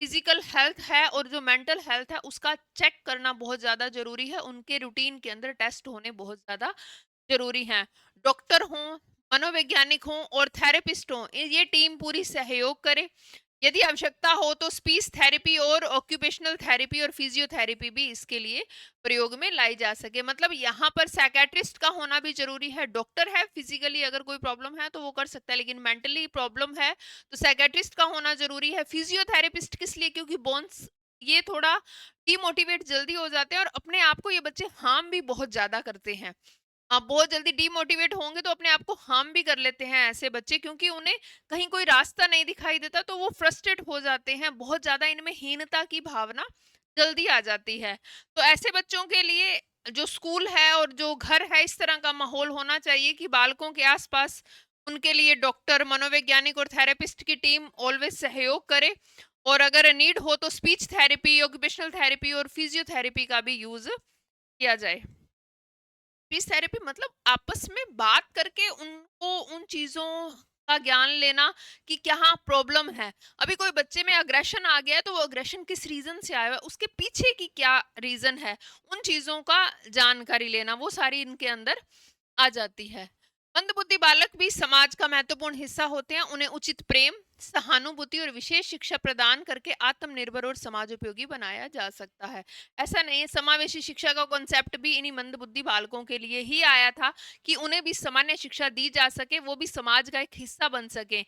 फिजिकल हेल्थ है और जो मेंटल हेल्थ है उसका चेक करना बहुत ज़्यादा ज़रूरी है। उनके रूटीन के अंदर टेस्ट होने बहुत ज़्यादा ज़रूरी हैं। डॉक्टर हों, मनोवैज्ञानिक हों और थेरेपिस्ट हों, ये टीम पूरी सहयोग करे। यदि आवश्यकता हो तो स्पीच थेरेपी और ऑक्यूपेशनल थेरेपी और फिजियोथेरेपी भी इसके लिए प्रयोग में लाई जा सके। मतलब यहाँ पर साइकेट्रिस्ट का होना भी जरूरी है। डॉक्टर है, फिजिकली अगर कोई प्रॉब्लम है तो वो कर सकता है, लेकिन मेंटली प्रॉब्लम है तो साइकेट्रिस्ट का होना जरूरी है। फिजियोथेरेपिस्ट किस लिए? क्योंकि बोन्स ये थोड़ा डिमोटिवेट जल्दी हो जाते हैं और अपने आप को ये बच्चे हार्म भी बहुत ज्यादा करते हैं। आप बहुत जल्दी डीमोटिवेट होंगे तो अपने आप को हार्म भी कर लेते हैं ऐसे बच्चे, क्योंकि उन्हें कहीं कोई रास्ता नहीं दिखाई देता तो वो फ्रस्ट्रेट हो जाते हैं। बहुत ज्यादा इनमें हीनता की भावना जल्दी आ जाती है। तो ऐसे बच्चों के लिए जो स्कूल है और जो घर है, इस तरह का माहौल होना चाहिए कि बालकों के आसपास उनके लिए डॉक्टर, मनोवैज्ञानिक और थेरेपिस्ट की टीम ऑलवेज सहयोग करे। और अगर नीड हो तो स्पीच थेरेपी, ऑक्यूपेशनल थेरेपी और फिजियोथेरेपी का भी यूज किया जाए। स्पीच थेरेपी मतलब आपस में बात करके उनको उन चीजों का ज्ञान लेना कि क्या प्रॉब्लम है। अभी कोई बच्चे में अग्रेशन आ गया है तो वो अग्रेशन किस रीजन से आया है, उसके पीछे की क्या रीजन है, उन चीजों का जानकारी लेना, वो सारी इनके अंदर आ जाती है। मंदबुद्धि बालक भी समाज का महत्वपूर्ण हिस्सा होते हैं। उन्हें उचित प्रेम, सहानुभूति और विशेष शिक्षा प्रदान करके आत्मनिर्भर और समाज उपयोगी बनाया जा सकता है। ऐसा नहीं है, समावेशी शिक्षा का कॉन्सेप्ट भी इन्हीं मंदबुद्धि बालकों के लिए ही आया था कि उन्हें भी सामान्य शिक्षा दी जा सके, वो भी समाज का एक हिस्सा बन सके।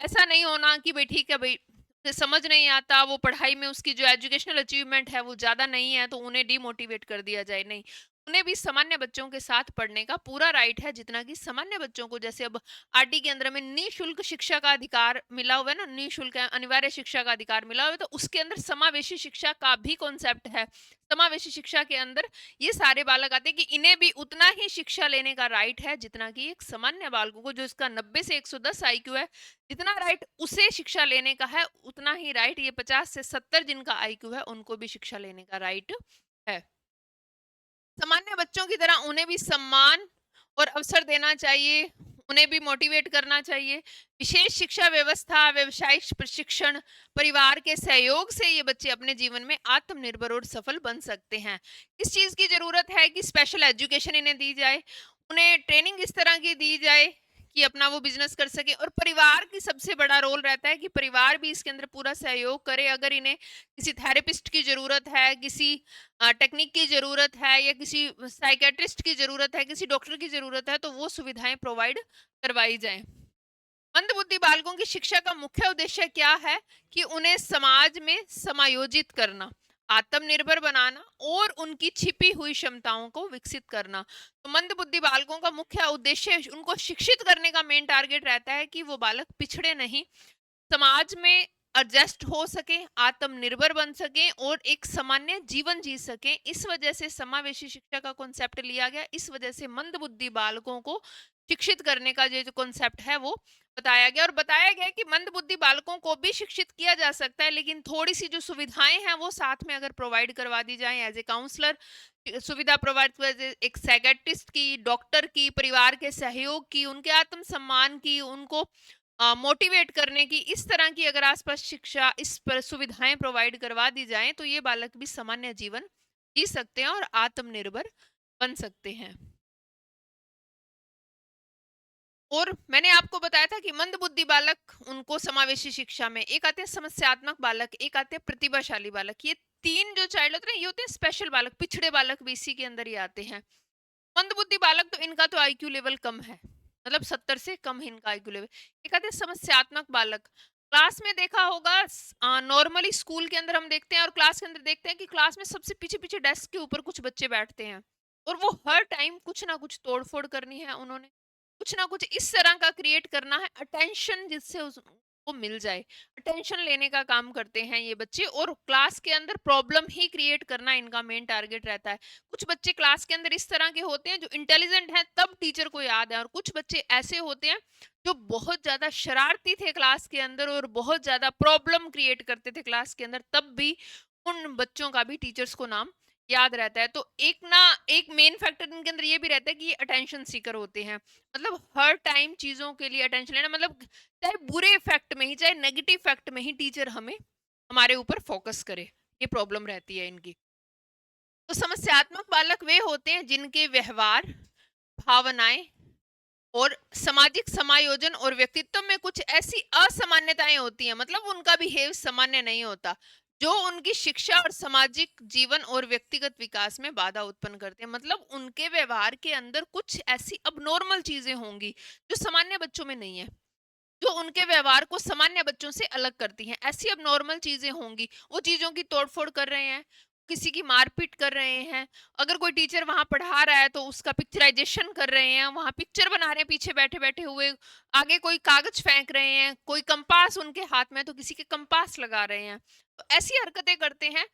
ऐसा नहीं होना कि भाई ठीक है भाई, उसे समझ नहीं आता, वो पढ़ाई में उसकी जो एजुकेशनल अचीवमेंट है वो ज्यादा नहीं है तो उन्हें डिमोटिवेट कर दिया जाए। नहीं, उन्हें भी सामान्य बच्चों के साथ पढ़ने का पूरा राइट है, जितना कि सामान्य बच्चों को। जैसे अब आरटी के अंदर में निःशुल्क शिक्षा का अधिकार मिला हुआ है ना, निःशुल्क अनिवार्य शिक्षा का अधिकार मिला हुआ है, तो उसके अंदर समावेशी शिक्षा का भी कॉन्सेप्ट है। समावेशी शिक्षा के अंदर ये सारे बालक आते हैं कि इन्हें भी उतना ही शिक्षा लेने का राइट है जितना कि एक सामान्य बालकों को, जो इसका 90 से 110 आईक्यू है, जितना राइट उसे शिक्षा लेने का है, उतना ही राइट ये 50 से 70 जिनका आईक्यू है उनको भी शिक्षा लेने का राइट है। सामान्य बच्चों की तरह उन्हें भी सम्मान और अवसर देना चाहिए, उन्हें भी मोटिवेट करना चाहिए। विशेष शिक्षा व्यवस्था, व्यवसायिक प्रशिक्षण, परिवार के सहयोग से ये बच्चे अपने जीवन में आत्मनिर्भर और सफल बन सकते हैं। इस चीज की जरूरत है कि स्पेशल एजुकेशन इन्हें दी जाए, उन्हें ट्रेनिंग इस तरह की दी जाए कि अपना वो बिजनेस कर सके। और परिवार की सबसे बड़ा रोल रहता है कि परिवार भी इसके अंदर पूरा सहयोग करे। अगर इन्हें किसी थेरेपिस्ट की जरूरत है, किसी टेक्निक की जरूरत है या किसी साइकेट्रिस्ट की जरूरत है, किसी डॉक्टर की जरूरत है, तो वो सुविधाएं प्रोवाइड करवाई जाए। मंदबुद्धि बालकों की शिक्षा का मुख्य उद्देश्य क्या है? कि उन्हें समाज में समायोजित करना, आत्मनिर्भर बनाना और उनकी छिपी हुई क्षमताओं को विकसित करना। तो मंदबुद्धि बालकों का मुख्य उद्देश्य उनको शिक्षित करने का मेन टारगेट रहता है कि वो बालक पिछड़े नहीं, समाज में एडजस्ट हो सके, आत्मनिर्भर बन सके और एक सामान्य जीवन जी सके। इस वजह से समावेशी शिक्षा का कॉन्सेप्ट लिया गया। इस वजह से मंदबुद्धि बालकों को शिक्षित करने का जो कॉन्सेप्ट है वो बताया गया। और बताया गया कि मंदबुद्धि बालकों को भी शिक्षित किया जा सकता है, लेकिन थोड़ी सी जो सुविधाएं हैं वो साथ में अगर प्रोवाइड करवा दी जाए, एज ए काउंसलर सुविधा प्रोवाइड, एक साइकेट्रिस्ट की, डॉक्टर की, परिवार के सहयोग की, उनके आत्मसम्मान की, उनको मोटिवेट करने की, इस तरह की अगर आसपास शिक्षा, इस पर सुविधाएं प्रोवाइड करवा दी जाएं तो ये बालक भी सामान्य जीवन जी सकते हैं और आत्मनिर्भर बन सकते हैं। और मैंने आपको बताया था कि मंदबुद्धि बालक, उनको समावेशी शिक्षा में एक आते हैं समस्यात्मक बालक, एक आते हैं प्रतिभाशाली बालक। ये तीन जो चाइल्ड होते हैं ये होते हैं स्पेशल बालक, पिछड़े बालक भी इसी के अंदर ही आते हैं। मंदबुद्धि बालक तो इनका तो आईक्यू लेवल कम है, मतलब 70 से कम है इनका आईक्यू लेवल। एक आते हैं समस्यात्मक बालक। क्लास में देखा होगा, नॉर्मली स्कूल के अंदर हम देखते हैं और क्लास के अंदर देखते हैं कि क्लास में सबसे पीछे पीछे डेस्क के ऊपर कुछ बच्चे बैठते हैं और वो हर टाइम कुछ ना कुछ तोड़फोड़ करनी है उन्होंने, कुछ ना कुछ इस तरह का क्रिएट करना है, अटेंशन जिससे उसको मिल जाए, अटेंशन लेने का काम करते हैं ये बच्चे। और क्लास के अंदर प्रॉब्लम ही क्रिएट करना इनका मेन टारगेट रहता है। कुछ बच्चे क्लास के अंदर इस तरह के होते हैं जो इंटेलिजेंट हैं तब टीचर को याद है, और कुछ बच्चे ऐसे होते हैं जो बहुत ज्यादा शरारती थे क्लास के अंदर और बहुत ज्यादा प्रॉब्लम क्रिएट करते थे क्लास के अंदर, तब भी उन बच्चों का भी टीचर्स को नाम याद रहता है। तो एक ना एक मेन फैक्टर इनके अंदर ये भी रहता है कि ये अटेंशन सीकर होते हैं, मतलब हर टाइम चीजों के लिए अटेंशन लेना, मतलब चाहे बुरे इफेक्ट में ही, चाहे नेगेटिव इफेक्ट में ही टीचर हमें हमारे ऊपर फोकस करे, ये प्रॉब्लम रहती है इनकी। तो समस्यात्मक बालक वे होते हैं जिनके व्यवहार, भावनाएं और सामाजिक समायोजन और व्यक्तित्व में कुछ ऐसी असामान्यताएं होती हैं, मतलब उनका बिहेव सामान्य नहीं होता, जो उनकी शिक्षा और सामाजिक जीवन और व्यक्तिगत विकास में बाधा उत्पन्न करते हैं। मतलब उनके व्यवहार के अंदर कुछ ऐसी अबनॉर्मल चीजें होंगी जो सामान्य बच्चों में नहीं है, जो उनके व्यवहार को सामान्य बच्चों से अलग करती हैं। ऐसी अब नॉर्मल चीजें होंगी, वो चीजों की तोड़फोड़ कर रहे हैं, किसी की मारपीट कर रहे हैं, अगर कोई टीचर वहां पढ़ा रहा है तो उसका पिक्चराइजेशन कर रहे हैं, वहां पिक्चर बना रहे हैं पीछे बैठे बैठे हुए, आगे कोई कागज फेंक रहे हैं, कोई कंपास उनके हाथ में है तो किसी के कंपास लगा रहे हैं। तो ऐसी हरकतें करते हैं,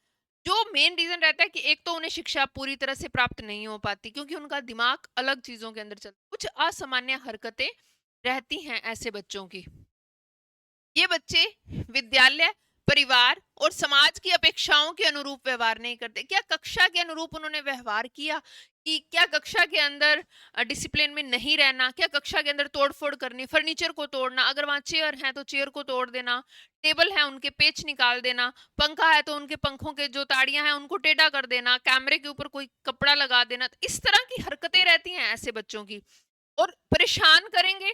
जो मेन रीजन रहता है कि एक तो उन्हें शिक्षा पूरी तरह से प्राप्त नहीं हो पाती क्योंकि उनका दिमाग अलग चीजों के अंदर चलता, कुछ असामान्य हरकतें रहती हैं ऐसे बच्चों की। ये बच्चे विद्यालय, परिवार और समाज की अपेक्षाओं के अनुरूप व्यवहार नहीं करते। क्या कक्षा के अनुरूप उन्होंने व्यवहार किया? कि क्या कक्षा के अंदर डिसिप्लिन में नहीं रहना, क्या कक्षा के अंदर तोड़-फोड़ करनी, फर्नीचर को तोड़ना, अगर वहाँ चेयर है तो चेयर को तोड़ देना, टेबल है उनके पेच निकाल देना, पंखा है तो उनके पंखों के जो ताड़ियाँ हैं उनको टेढ़ा कर देना, कैमरे के ऊपर कोई कपड़ा लगा देना। तो इस तरह की हरकतें रहती हैं ऐसे बच्चों की। और परेशान करेंगे,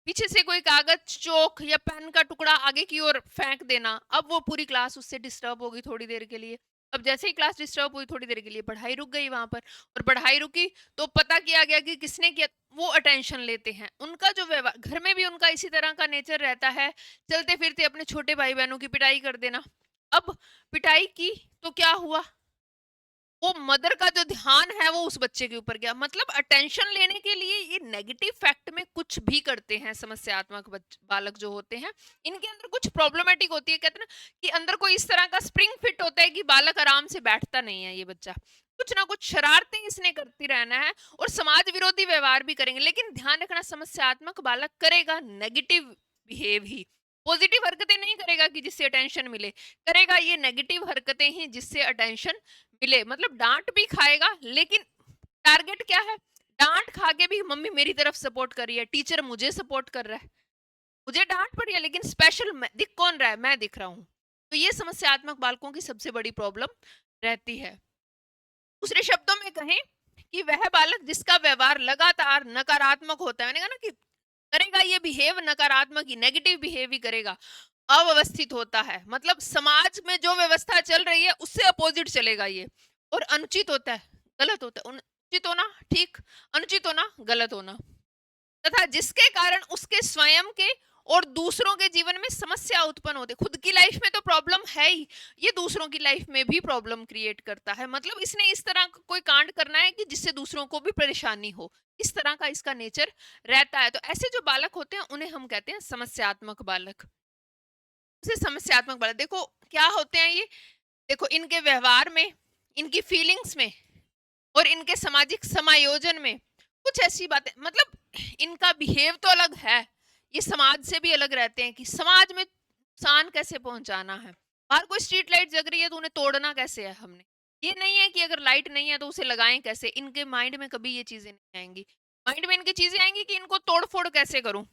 पीछे से कोई कागज, चौक या पेन का टुकड़ा आगे की ओर फेंक देना, अब वो पूरी क्लास उससे डिस्टर्ब होगी थोड़ी देर के लिए। अब जैसे ही क्लास डिस्टर्ब हुई थोड़ी देर के लिए पढ़ाई रुक गई वहां पर, और पढ़ाई रुकी तो पता किया गया कि किसने किया, वो अटेंशन लेते हैं। उनका जो व्यवहार घर में भी उनका इसी तरह का नेचर रहता है, चलते फिरते अपने छोटे भाई बहनों की पिटाई कर देना। अब पिटाई की तो क्या हुआ, वो मदर का जो ध्यान है वो उस बच्चे के ऊपर गया। मतलब अटेंशन लेने के लिए ये नेगेटिव फैक्ट में कुछ भी करते हैं समस्यात्मक बालक जो होते हैं। इनके अंदर कुछ प्रॉब्लमेटिक होती है, कहते हैं ना कि अंदर कोई इस तरह का स्प्रिंग फिट होता है कि बालक आराम से बैठता नहीं है। ये बच्चा कुछ ना कुछ शरारतें इसने करती रहना है और समाज विरोधी व्यवहार भी करेंगे। लेकिन ध्यान रखना, समस्यात्मक बालक करेगा नेगेटिव बिहेव ही, पॉजिटिव हरकतें नहीं करेगा कि जिससे अटेंशन मिले, करेगा ये नेगेटिव हरकतें ही जिससे अटेंशन मिले। मतलब डांट भी खाएगा, लेकिन टारगेट क्या है, डांट खा के भी मम्मी मेरी तरफ सपोर्ट कर रही है, टीचर मुझे सपोर्ट कर रहा है, मुझे डांट पड़ी है लेकिन स्पेशल दिख कौन रहा है, मैं दिख रहा हूँ। तो ये समस्यात्मक बालकों की सबसे बड़ी प्रॉब्लम रहती है। दूसरे शब्दों में कहें कि वह बालक जिसका व्यवहार लगातार नकारात्मक होता है, मैंने कहा ना कि करेगा ये बिहेव नकारात्मक ही, नेगेटिव बिहेव ही करेगा, अव्यवस्थित होता है, मतलब समाज में जो व्यवस्था चल रही है उससे अपोजिट चलेगा ये, और अनुचित होता है, गलत होता है। उचित होना ठीक, अनुचित होना गलत होना, तथा जिसके कारण उसके स्वयं के और दूसरों के जीवन में समस्या उत्पन्न होती है। खुद की लाइफ में तो प्रॉब्लम है ही, ये दूसरों की लाइफ में भी प्रॉब्लम क्रिएट करता है। मतलब इसने इस तरह का कोई कांड करना है कि जिससे दूसरों को भी परेशानी हो, इस तरह का इसका नेचर रहता है। तो ऐसे जो बालक होते हैं उन्हें हम कहते हैं समस्यात्मक बालक। से समस्यात्मक बालक देखो क्या होते हैं ये, देखो इनके व्यवहार में, इनकी फीलिंग्स में और इनके सामाजिक समायोजन में कुछ ऐसी बातें, मतलब इनका बिहेव तो अलग है, ये समाज से भी अलग रहते हैं कि समाज में नुकसान कैसे पहुंचाना है। बाहर कोई स्ट्रीट लाइट जग रही है तो उन्हें तोड़ना कैसे है हमने, ये नहीं है कि अगर लाइट नहीं है तो उसे लगाएं कैसे। इनके माइंड में कभी ये चीजें नहीं आएंगी, माइंड में इनकी चीजें आएंगी कि इनको तोड़ फोड़ कैसे करूं।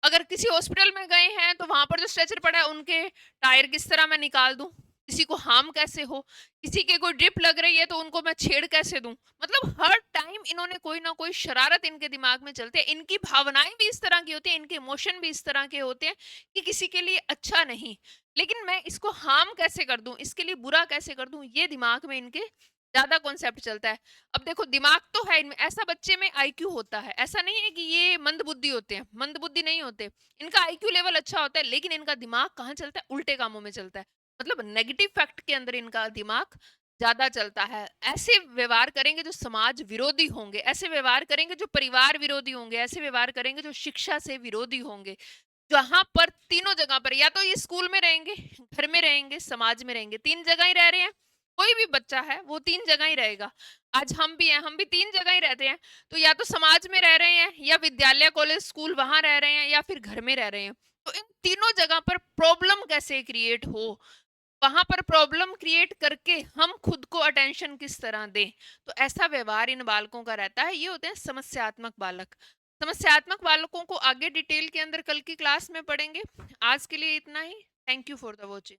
अगर किसी हॉस्पिटल में गए हैं तो वहां पर जो स्ट्रेचर पड़ा है उनके टायर किस तरह मैं निकाल दूं, किसी को हार्म कैसे हो, किसी के कोई ड्रिप लग रही है तो उनको मैं छेड़ कैसे दूं। मतलब हर टाइम इन्होंने कोई ना कोई शरारत इनके दिमाग में चलती है। इनकी भावनाएं भी इस तरह की होती है, इनके इमोशन भी इस तरह के होते हैं कि किसी के लिए अच्छा नहीं, लेकिन मैं इसको हार्म कैसे कर दूं, इसके लिए बुरा कैसे कर दूं, ये दिमाग में इनके ज्यादा कॉन्सेप्ट चलता है। अब देखो दिमाग तो है इनमें, ऐसा बच्चे में आईक्यू होता है, ऐसा नहीं है कि ये मंद बुद्धि होते हैं, मंद बुद्धि नहीं होते, इनका आईक्यू लेवल अच्छा होता है, लेकिन इनका दिमाग कहाँ चलता है, उल्टे कामों में चलता है। मतलब नेगेटिव फैक्ट के अंदर इनका दिमाग ज्यादा चलता है। ऐसे व्यवहार करेंगे जो समाज विरोधी होंगे, ऐसे व्यवहार करेंगे जो परिवार विरोधी होंगे, ऐसे व्यवहार करेंगे जो शिक्षा से विरोधी होंगे। जहां पर तीनों जगह पर, या तो ये स्कूल में रहेंगे, घर में रहेंगे, समाज में रहेंगे, तीन जगह ही रह रहे हैं। कोई भी बच्चा है वो तीन जगह ही रहेगा। आज हम भी हैं, हम भी तीन जगह ही रहते हैं। तो या तो समाज में रह रहे हैं, या विद्यालय कॉलेज स्कूल वहां रह रहे हैं, या फिर घर में रह रहे हैं। तो इन तीनों जगह पर प्रॉब्लम कैसे क्रिएट हो, वहां पर प्रॉब्लम क्रिएट करके हम खुद को अटेंशन किस तरह दें, तो ऐसा व्यवहार इन बालकों का रहता है। ये होते हैं समस्यात्मक बालक। समस्यात्मक बालकों को आगे डिटेल के अंदर कल की क्लास में पढ़ेंगे। आज के लिए इतना ही। Thank you for the watching.